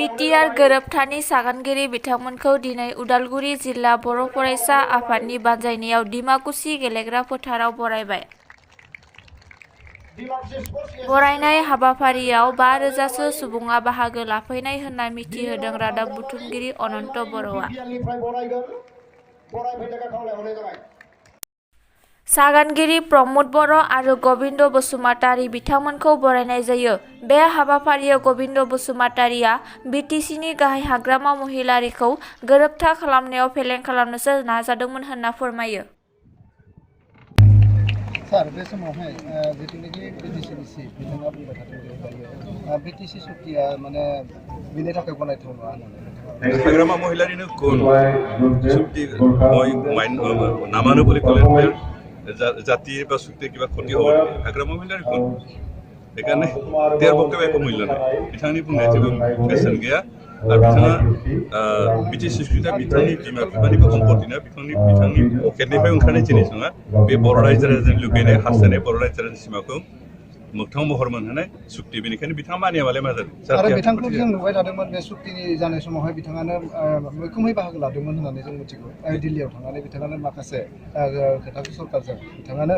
BTR गोरोबथानि सागानगिरि बिथांमोनखौ दिनै उदालगुरि जिल्ला बर' फरायसा आफादनि बानजायनायाव डिमाकुसि गेलेग्रा फोथाराव बरायबाय। बरायनाय हाबाफारियाव 5,000सो सुबुङा बाहागो लाफैनाय होनना मिथिहोदों रादाब बुथुमगिरि अनन्त बर'आ। सागानगिरि प्रमद बर' आरो गबिन्द बसुमतारी बिथांमोनखौ बरायनाय जायो। बे हाबाफारियाव गबिन्द बसुमतारीया बिटिसिनि गाहाय हाग्रामा महिलारिखौ गोरोबथा खालामनायाव फेलें खालामनोसो नाजादोंमोन होनना फोरमायो। सार बे समावहाय जितुनिखि बिटिसिनि सिट बिथाङा बुंबाय थादों बिटिसि सुक्तिया माने बिनि थाखाय गनायथाव नङा होननानै हाग्रामा महिलारिनो कोन चुक्ति नामानुकूल कले जाति বা চুক্তি কিবা ক্ষতি হ'ব হাগ্ৰামা মহিলাৰ কোন সেইকাৰণে তেওঁৰ বক্তব্য একো মূল্য নাই বিথাংনি বুंनाय जेबो बेसेन गैया आरो बिथाङा बिटिसि सुक्तिया बिथांनि बिमा बिफानिबो सम्पत्ति ना बिथांनि पकेटनिफ्राय ओंखारनाय जिनिस नङा बे बर' रायजो राजानि लुबैनाय हास्थायनाय बर' रायजो राजानि सिमाखौ मोगथां महर मोनहोनाय सुक्ति बेनिखायनो बिथाङा मानियाबालाय मा जादों आरो बिथांखौ जों नुबाय थादोंमोन बे सुक्तिनि जानाय समावहाय बिथाङानो मैखोमै बाहागो लादोंमोन होननानै जों मिथिगौ दिल्लीयाव थांनानै बिथाङानो माखासे खोथाखौ सरकारजों बिथाङानो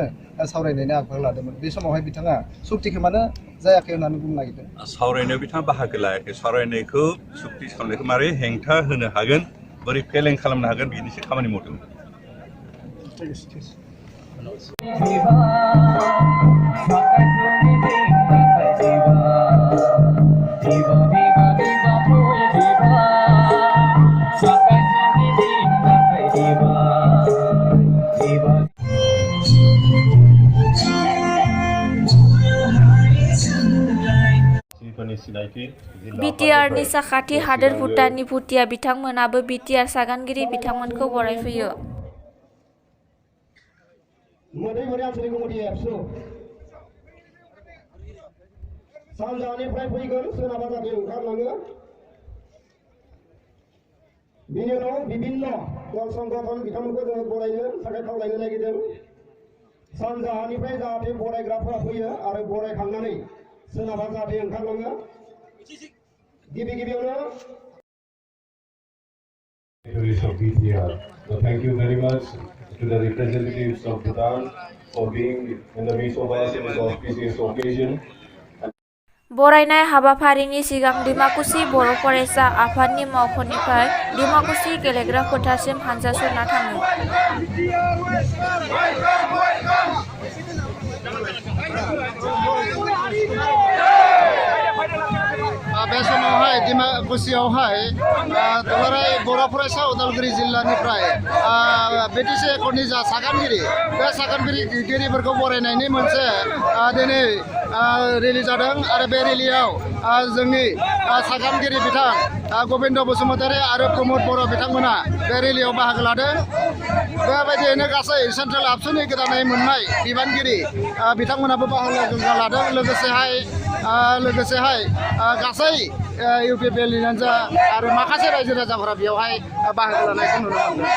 सावरायनायनि आखायाव लादोंमोन बे समावहाय बिथाङा सुक्तिखौ मानो जायाखै होननानै बुंनो नागिरदों सावरायनायाव बिथाङा बाहागो लायाखै सावरायनायखौ सुक्ति खालामनायखौ मारै हेंथा होनो हागोन बोरै फेलें खालामनो हागोन बिनिसो खामानि मावदों। बिटिआरनि साखाथि हादोर भुटाननि भुटिया बिथांमोनाबो बिटिआर सागानगिरि बिथांमोनखौ बरायफैयो। सानजानिफ्राय फैगोन सोनाबा जाहाथे ओंखारलाङो बिनि उनाव बिभिन्न दल संगठन बिथांमोनखौ जोङो बरायनो थाखाय खावलायनो नागिरदों। सानजानिफ्राय जाहाथे बरायग्राफोरा फैयो आरो बरायखांनानै सोनाबा जाहाथे ओंखारलाङो गिबि गिबियावनो Thank you very much to the representatives of Bhutan for being in the midst of us in this auspicious occasion. बरायनाय हाबाफारिनि सिगां डिमाकुसि बर' फरायसा आफादनि मावख'निफ्राय डिमाकुसि गेलेग्रा फोथारसिम हानजा सुरना थाङो। बे समावहाय डिमाकुसियावहाय दुलाराय बर' फरायसा उदालगुरि जिल्लानिफ्राय बिटिसि एकर्डनि जा सागानगिरि बे सागानगिरिफोरखौ बरायनायनि मोनसे दिनै रेलि जादों आरो बे रेलियाव जोंनि सागानगिरि बिथां गबिन्द बसुमतारी आरो प्रमद बर' बिथांमोना बे रेलियाव बाहागो लादों। बेबायदियैनो गासै सेन्ट्रेल आबसुनि गोदानै मोननाय बिबानगिरि बिथांमोनाबो बाहागो लादों। लोगोसेहाय गासै इउपिपिएलनि हान्जा आरो माखासे रायजो राजाफोरा बेवहाय बाहागो लानायखौ नुनो मोनदों।